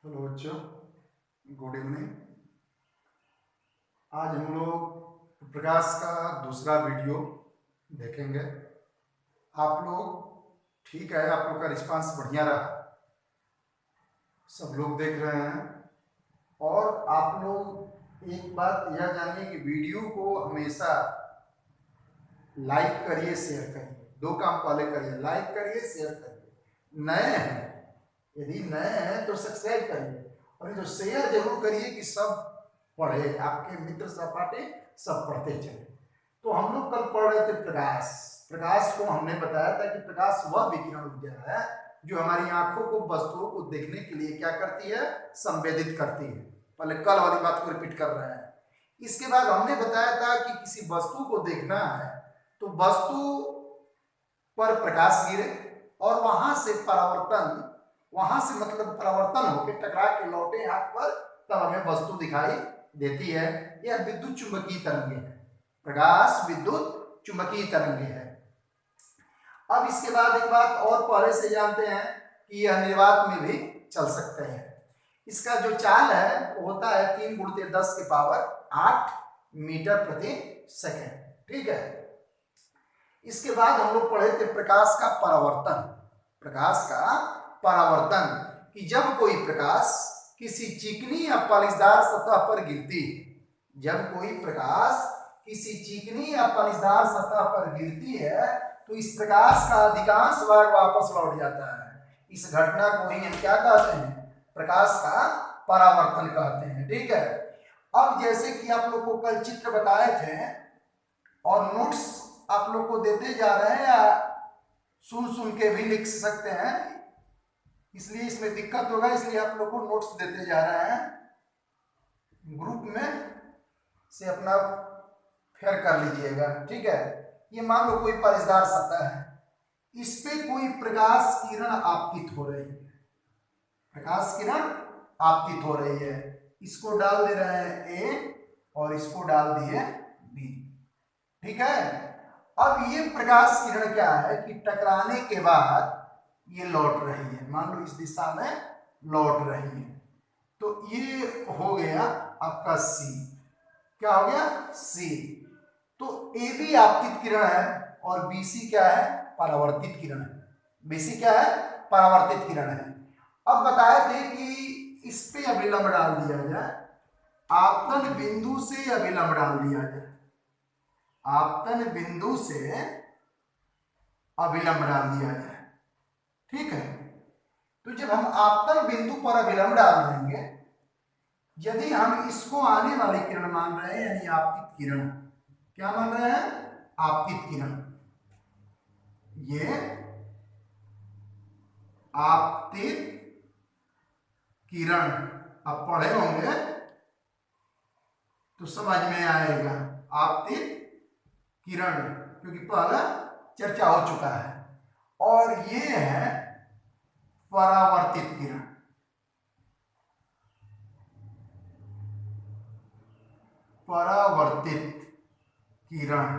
Hello बच्चों, good evening. आज हम लोग प्रकाश का दूसरा वीडियो देखेंगे। आप लोग ठीक है, आप लोग का रिस्पांस बढ़िया रहा, सब लोग देख रहे हैं। और आप लोग एक बात यह जानिए कि वीडियो को हमेशा लाइक करिए, शेयर करिए। दो काम पहले करिए, लाइक करिए, शेयर करिए। नए हैं, यदि नए हैं तो सब्सक्राइब करिए, और जो शेयर जरूर करिए कि सब पढ़े, आपके मित्र सहपाठी सब पढ़ते चले। तो हम लोग कल पढ़ रहे थे प्रकाश। प्रकाश को हमने बताया था कि प्रकाश वह विकिरण ऊर्जा है जो हमारी आंखों को वस्तुओं को देखने के लिए क्या करती है, संवेदित करती है। पहले कल वाली बात को रिपीट कर रहे हैं। इसके बाद हमने बताया था कि किसी वस्तु को देखना है तो वस्तु पर प्रकाश गिरे और वहां से परावर्तन, वहां से मतलब परावर्तन होकर टकरा के लौटे हाथ पर, तब हमें वस्तु दिखाई देती है। यह विद्युत चुंबकीय तरंगे है। प्रकाश विद्युत चुंबकीय तरंगे है। अब इसके बाद एक बात और पहले से जानते हैं कि यह निर्वात में भी चल सकते हैं। इसका जो चाल है वो होता है 3 × 10⁸ मीटर प्रति सेकेंड। ठीक है। इसके बाद हम लोग पढ़े थे प्रकाश का परावर्तन। प्रकाश का परावर्तन कि जब कोई प्रकाश किसी चिकनी या पालिशदार सतह पर गिरती है, जब कोई प्रकाश किसी चिकनी या पालिशदार सतह पर गिरती है तो इस प्रकाश का अधिकांश भाग वापस लौट जाता है। इस घटना को ही हम क्या कहते हैं, प्रकाश का परावर्तन कहते हैं। ठीक है। अब जैसे कि आप लोग को कल चित्र बताए थे और नोट्स आप लोग को देते जा रहे हैं, या सुन सुन के भी लिख सकते हैं, इसलिए इसमें दिक्कत होगा, इसलिए आप लोग को नोट्स देते जा रहे हैं। ग्रुप में से अपना फेयर कर लीजिएगा। ठीक है। ये मान लो कोई पालिशदार सतह है, इस पे कोई प्रकाश किरण आपतित हो रही है, प्रकाश किरण आपतित हो रही है। इसको डाल दे रहे हैं ए और इसको डाल दिए बी। ठीक है। अब ये प्रकाश किरण क्या है कि टकराने के बाद ये लौट रही है, मान लो इस दिशा में लौट रही है, तो ये हो गया आपका सी। क्या हो गया, सी। तो ए बी आपतित किरण है और बीसी क्या है, परावर्तित किरण है। बीसी क्या है, परावर्तित किरण है। अब बताए थे कि इस पे अभिलंब डाल दिया जाए, आपतन बिंदु से अभिलंब डाल दिया जाए, आपतन बिंदु से अभिलंब डाल दिया जाए। ठीक है। तो जब हम आपतन बिंदु पर अभिलंब डाल देंगे, यदि हम इसको आने वाली किरण मान रहे हैं, यानी आपतित किरण, क्या मान रहे हैं, आपतित किरण, ये आपतित किरण आप पढ़े होंगे तो समझ में आएगा। आपतित किरण क्योंकि पहला चर्चा हो चुका है। और ये है परावर्तित किरण। परावर्तित किरण,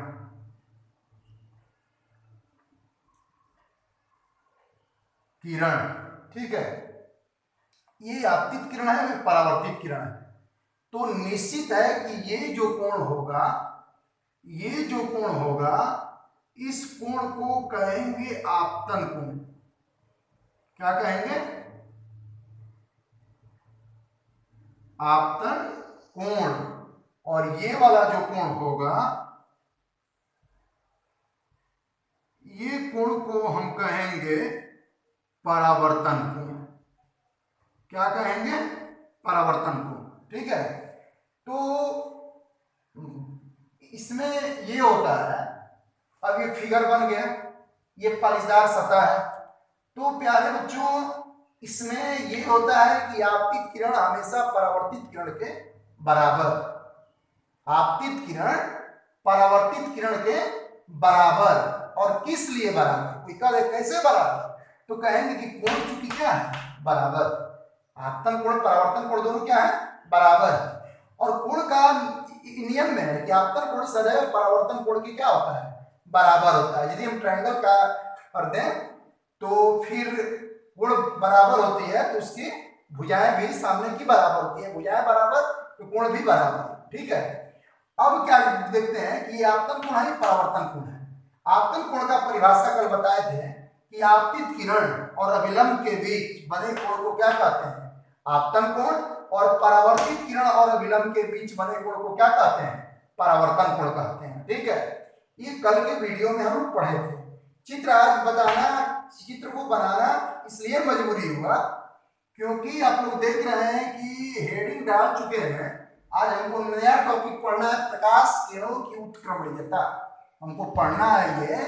किरण। ठीक है। ये आपतित किरण है, ये परावर्तित किरण है। तो निश्चित है कि ये जो कोण होगा, ये जो कोण होगा, इस कोण को कहेंगे आपतन कोण। क्या कहेंगे, आपतन कोण। और ये वाला जो कोण होगा, ये कोण को हम कहेंगे परावर्तन कोण। क्या कहेंगे, परावर्तन कोण। ठीक है। तो इसमें ये होता है, अब ये फिगर बन गया, ये पालिशदार सतह है। तो प्यारे बच्चों, इसमें ये होता है कि आपतित किरण हमेशा परावर्तित किरण के बराबर, आपतित किरण परावर्तित किरण के बराबर। और किस लिए बराबर, कोई कहे कैसे बराबर, तो कहेंगे कि कोण चूंकि क्या है, बराबर। आपतन कोण परावर्तन कोण दोनों क्या है, बराबर है। और कोण का नियम में है कि आपतन कोण सदैव परावर्तन कोण की क्या होता है, बराबर होता है। यदि हम ट्रायंगल का कर दें तो फिर कोण बराबर होती है तो उसकी भुजाएं भी सामने की बराबर होती है, भुजाएं बराबर तो कोण भी बराबर। ठीक है, अब क्या देखते हैं कि आपतन कोण है, परावर्तन कोण है। आपतन कोण का परिभाषा कल बताए थे कि आपतित किरण और अभिलंब के बीच बने कोण को क्या कहते हैं, आपतन कोण, और परावर्तित किरण और अभिलंब के बीच बने कोण को क्या कहते हैं, परावर्तन कोण कहते हैं। ठीक है, ये कल के वीडियो में हम लोग पढ़े थे। चित्र आज बताना, चित्र को बनाना इसलिए मजबूरी हुआ क्योंकि आप लोग देख रहे हैं कि हेडिंग डाल चुके हैं। आज हमको नया टॉपिक पढ़ना है, प्रकाश किरणों की उत्क्रमणीयता। हमको पढ़ना है ये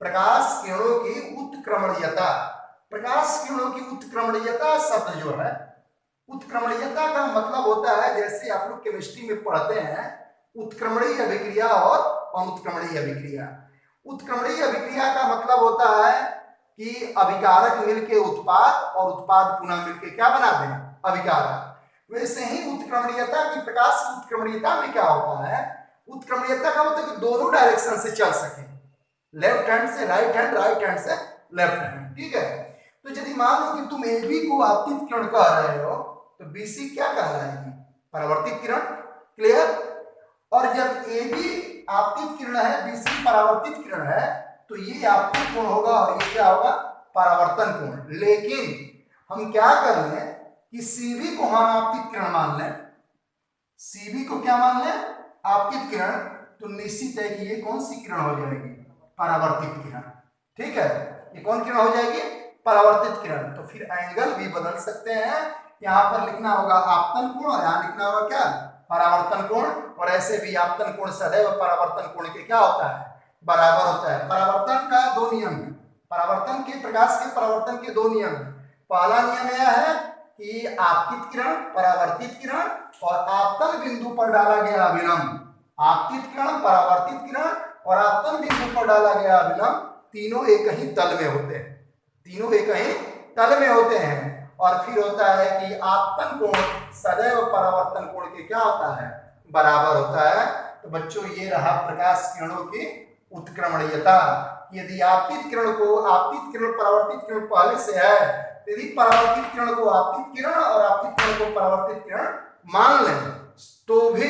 प्रकाश किरणों की उत्क्रमणीयता। प्रकाश किरणों की उत्क्रमणीयता शब्द जो है, उत्क्रमणीयता का मतलब होता है, जैसे आप लोग केमिस्ट्री में पढ़ते हैं, उत्क्रमणीय अभिक्रिया और अनुत्क्रमणीय अभिक्रिया। उत्क्रमणीय अभिक्रिया का मतलब होता है कि अभिकारक मिलके उत्पाद और उत्पाद पुनः मिलके क्या बना दें, अभिकारक। वैसे ही उत्क्रमणीयता की, प्रकाश की उत्क्रमणीयता में क्या होता है, उत्क्रमणीयता का मतलब कि दोनों डायरेक्शन से चल सके, लेफ्ट हैंड से राइट हैंड, राइट हैंड से लेफ्ट हैंड। ठीक है, तो यदि मान लो कि तुम AB को आपतित किरण कह रहे हो तो BC क्या कह रहेगी, परावर्तित किरण। क्लियर। और जब AB आपतित किरण है, BC परावर्तित किरण है, तो ये आपतित कोण होगा और ये क्या होगा, परावर्तन कोण। लेकिन हम क्या कर लें कि CV को हम आपतित किरण मान लें, CV को क्या मान लें, आपतित किरण, तो निश्चित है कि ये कौन सी किरण हो जाएगी, परावर्तित किरण। ठीक है, ये कौन किरण हो जाएगी, परावर्तित किरण। तो फिर एंगल भी बदल सकते हैं, यहाँ पर लिखना होगा आपतन कोण और यहाँ लिखना होगा क्या, परावर्तन कोण। और ऐसे भी आपतन कोण सदैव परावर्तन कोण के क्या होता है, बराबर होता है। परावर्तन का दो नियम है, परावर्तन के, प्रकाश के परावर्तन के दो नियम है। पहला नियम यह है कि आपतित किरण, परावर्तित किरण और आपतन बिंदु पर डाला गया अभिलंब, आपतित किरण, परावर्तित किरण और आपतन बिंदु पर डाला गया अभिलंब, तीनों एक ही तल में होते हैं, तीनों एक ही तल में होते हैं। और फिर होता है कि आपतन कोण सदैव परावर्तन कोण के क्या होता है, बराबर होता है। तो बच्चों ये रहा प्रकाश किरणों की उत्क्रमणीयता। यदि आपतित किरण को, आपतित किरण परावर्तित किरण पहले से है, यदि परावर्तित किरण को आपतित किरण और आपतित किरण को परावर्तित किरण मान लें तो भी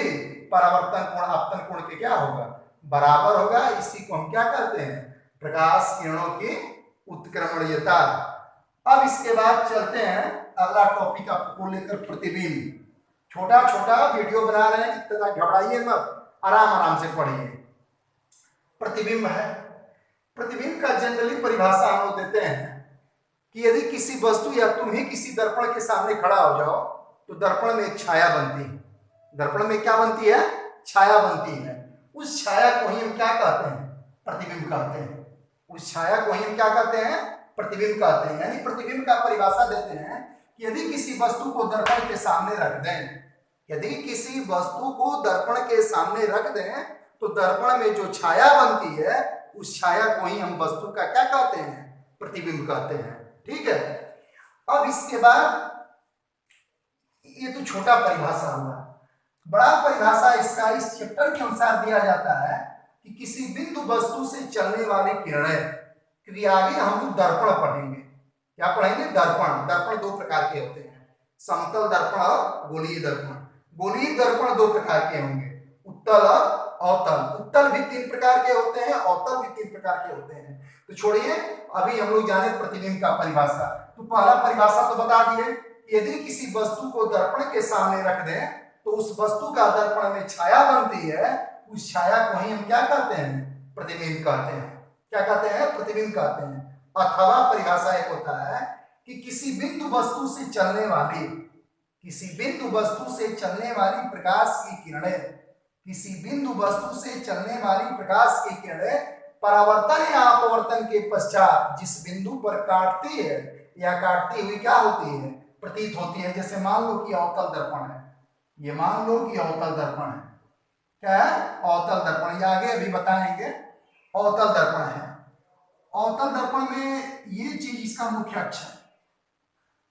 परावर्तन कोण आपतन कोण के क्या होगा, बराबर होगा। इसी को हम क्या कहते हैं, प्रकाश किरणों की उत्क्रमणीयता। अब इसके बाद चलते हैं अगला टॉपिक आपको लेकर, प्रतिबिंब। छोटा छोटा वीडियो बना रहे हैं, इतना घबराइए मत, आराम आराम से पढ़िए। प्रतिबिंब है, प्रतिबिंब का जनरली परिभाषा हम लोग देते हैं कि यदि किसी वस्तु या तुम ही किसी दर्पण के सामने खड़ा हो जाओ तो दर्पण में एक छाया बनती है, दर्पण में क्या बनती है, छाया बनती है। उस छाया को ही हम क्या कहते हैं, प्रतिबिंब कहते हैं। उस छाया को ही हम क्या कहते हैं, प्रतिबिंब कहते हैं। यानी प्रतिबिंब का परिभाषा देते हैं कि यदि किसी वस्तु को दर्पण के सामने रख दें, यदि किसी वस्तु को दर्पण के सामने रख दें तो दर्पण में जो छाया बनती है उस छाया को ही हम वस्तु का क्या कहते हैं, प्रतिबिंब कहते हैं। ठीक है, अब इसके बाद ये तो छोटा परिभाषा हुआ, बड़ा परिभाषा इसका इस चैप्टर के अनुसार दिया जाता है कि किसी बिंदु वस्तु से चलने वाली किरणें, क्योंकि आगे हम लोग दर्पण पढ़ेंगे। क्या पढ़ेंगे, दर्पण। दर्पण दो प्रकार के होते हैं, समतल दर्पण और गोलीय दर्पण। गोलीय दर्पण दो प्रकार के होंगे, उत्तल और अवतल। उत्तल भी तीन प्रकार के होते हैं, अवतल भी तीन प्रकार के होते हैं। तो छोड़िए, अभी हम लोग जाने प्रतिबिंब का परिभाषा। तो पहला परिभाषा तो बता दिए, यदि किसी वस्तु को दर्पण के सामने रख दें तो उस वस्तु का दर्पण में छाया बनती है, उस छाया को ही हम क्या कहते हैं, प्रतिबिंब कहते हैं। क्या कहते हैं, प्रतिबिंब कहते हैं। अथवा परिभाषा एक होता है कि किसी बिंदु वस्तु से चलने वाली, किसी बिंदु वस्तु से चलने वाली प्रकाश की किरणें, किसी बिंदु वस्तु से चलने वाली प्रकाश की किरणें परावर्तन या अपवर्तन के पश्चात जिस बिंदु पर काटती है या काटती हुई क्या होती है, प्रतीत होती है। जैसे मान लो कि अवतल दर्पण है, ये मान लो कि अवतल दर्पण है, क्या है, अवतल दर्पण। ये आगे अभी बताएंगे। अवतल दर्पण है, अवतल दर्पण में ये चीज इसका मुख्य अक्ष है,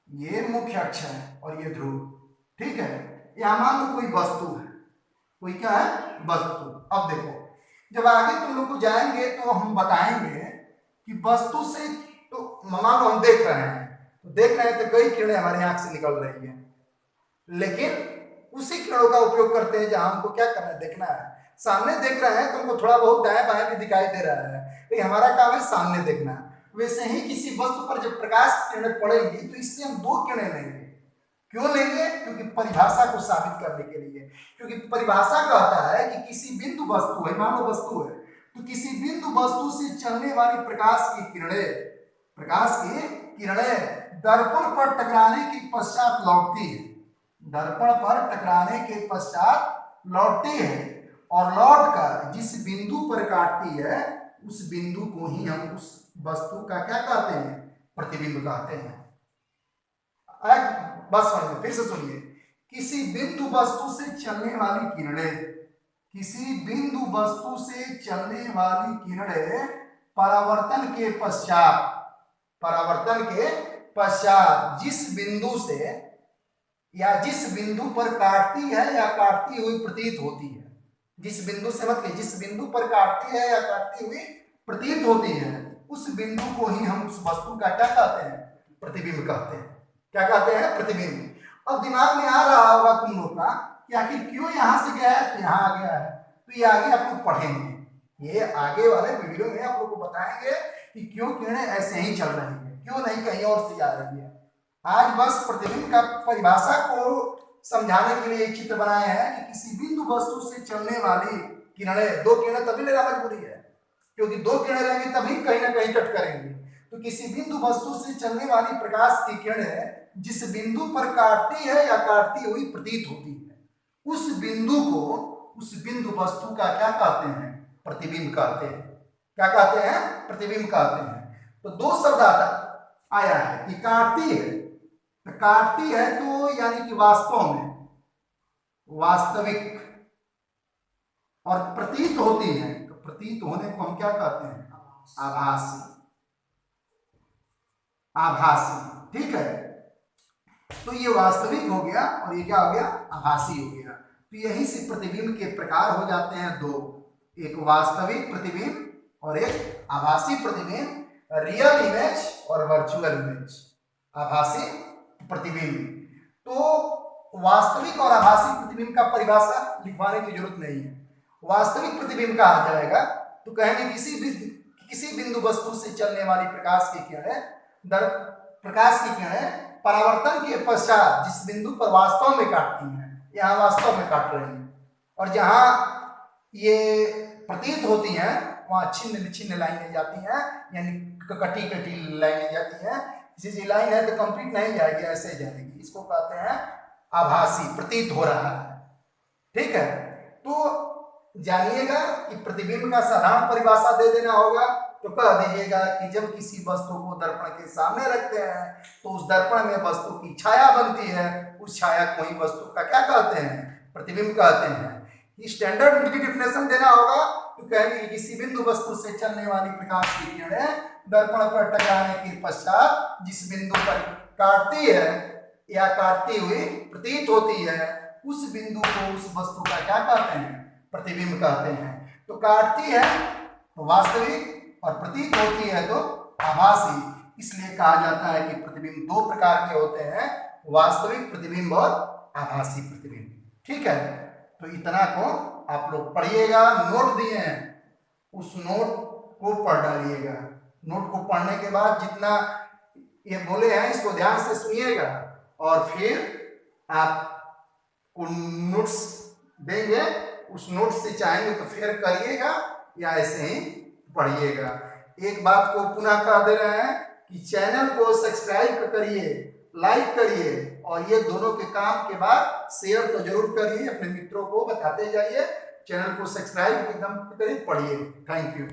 ये मुख्य अक्ष है और ये ध्रुव। ठीक है, यहां मान लो कोई वस्तु है, कोई क्या है, वस्तु। अब देखो, जब आगे तुम लोग को जाएंगे तो हम बताएंगे कि वस्तु से, तो मान लो हम देख रहे हैं तो देख रहे हैं तो कई किरणें हमारी आंख से निकल रही हैं, लेकिन उसी किरणों का उपयोग करते हैं जहां हमको क्या करना है, देखना है। सामने देख रहे हैं तो हमको थोड़ा बहुत दाएं बाएं भी दिखाई दे रहा है, लेकिन हमारा काम है सामने देखना। वैसे ही किसी वस्तु पर जब प्रकाश किरणें पड़ेंगी तो इससे हम दो किरणें लेंगे। क्यों लेंगे? क्योंकि परिभाषा को साबित करने के लिए। क्योंकि परिभाषा कहता है कि किसी बिंदु वस्तु है, मान लो वस्तु है, तो किसी बिंदु वस्तु से चलने वाली प्रकाश की किरणें दर्पण पर टकराने के पश्चात लौटती है, दर्पण पर टकराने के पश्चात लौटती है, और लौटकर जिस बिंदु पर काटती है उस बिंदु को ही हम उस वस्तु का क्या कहते हैं, प्रतिबिंब कहते हैं। बस समझिए, फिर से सुनिए। किसी बिंदु वस्तु से चलने वाली किरणें, किसी बिंदु वस्तु से चलने वाली किरणें परावर्तन के पश्चात जिस बिंदु से या जिस बिंदु पर काटती है या काटती हुई प्रतीत होती है, जिस बिंदु से मतलब जिस बिंदु पर काटती है या काटती हुई प्रतीत होती है, उस बिंदु को ही हम उस वस्तु का क्या कहते हैं, प्रतिबिंब कहते हैं। क्या कहते हैं? प्रतिबिंब। अब दिमाग में आ रहा होगा तुम लोग का कि आखिर क्यों यहां से गया है तो यहां आ गया है, तो ये आगे आप लोग पढ़ेंगे। ये आगे वाले वीडियो में आप लोग को बताएंगे कि क्यों किरणें ऐसे ही चल रही है, क्यों नहीं कहीं और से जा रही है। आज बस प्रतिबिंब का परिभाषा को समझाने के लिए एक चित्र बनाया है कि किसी बिंदु वस्तु से चलने वाली किरणें, दो किरणें तभी लेना मजबूरी है, क्योंकि दो किरणें लेंगे तभी कहीं ना कहीं कट करेंगे। तो किसी बिंदु वस्तु से चलने वाली प्रकाश की किरणें जिस बिंदु पर काटती है या काटती हुई प्रतीत होती है, उस बिंदु को, उस बिंदु वस्तु का क्या कहते हैं, प्रतिबिंब कहते हैं। क्या कहते हैं? प्रतिबिंब कहते हैं। तो दो शब्द आया है कि काटती है, तो काटती है तो यानी कि वास्तव में, वास्तविक, और प्रतीत होती है, तो प्रतीत होने को हम क्या कहते हैं, आभासी। आभासी, ठीक है। तो ये वास्तविक हो गया और ये क्या हो गया, आभासी हो गया। तो यहीं से प्रतिबिंब के प्रकार हो जाते हैं दो, एक वास्तविक प्रतिबिंब और एक आभासी प्रतिबिंब, रियल इमेज और वर्चुअल इमेज, आभासी प्रतिबिंब। तो वास्तविक और आभासी प्रतिबिंब का परिभाषा लिखवाने की जरूरत नहीं है। वास्तविक प्रतिबिंब कहा जाएगा तो कहेंगे किसी बिंदु वस्तु से चलने वाली प्रकाश की किरणें परावर्तन के पश्चात जिस बिंदु पर वास्तव में काटती हैं, यहाँ वास्तव में काट रही हैं, और जहाँ ये प्रतीत होती हैं वहाँ छिन्न विच्छिन्न लाइनें जाती हैं, यानी कटी कटी लाइनें जाती हैं। किसी लाइन है तो कंप्लीट नहीं जाएगी, ऐसे जाएगी, इसको कहते हैं आभासी, प्रतीत हो रहा है। ठीक है, तो जानिएगा कि प्रतिबिंब का साधारण परिभाषा दे देना होगा, तो कह दीजिएगा कि जब किसी वस्तु को दर्पण के सामने रखते हैं तो उस दर्पण में वस्तु की छाया बनती है, उस छाया को ही वस्तु का क्या कहते हैं, प्रतिबिंब कहते हैं। स्टैंडर्ड डिफिनेशन देना होगा तो कहेंगे कि किसी बिंदु वस्तु से चलने वाली प्रकाश की किरणें दर्पण पर टकराने के पश्चात जिस बिंदु पर काटती है या काटती हुई प्रतीत होती है, उस बिंदु को, उस वस्तु का क्या कहते हैं, प्रतिबिंब कहते हैं। तो काटती है तो वास्तविक और प्रतीत होती है तो आभासी, इसलिए कहा जाता है कि प्रतिबिंब दो प्रकार के होते हैं, वास्तविक प्रतिबिंब और आभासी प्रतिबिंब। ठीक है, तो इतना को आप लोग पढ़िएगा, नोट दिए हैं उस नोट को पढ़ डालिएगा। नोट को पढ़ने के बाद जितना ये बोले हैं इसको ध्यान से सुनिएगा, और फिर आपको नोट्स देंगे, उस नोट से चाहेंगे तो फिर करिएगा या ऐसे ही पढ़िएगा। एक बात को पुनः कह दे रहे हैं कि चैनल को सब्सक्राइब करिए, लाइक करिए, और ये दोनों के काम के बाद शेयर तो जरूर करिए, अपने मित्रों को बताते जाइए, चैनल को सब्सक्राइब एकदम करिए, पढ़िए। Thank you.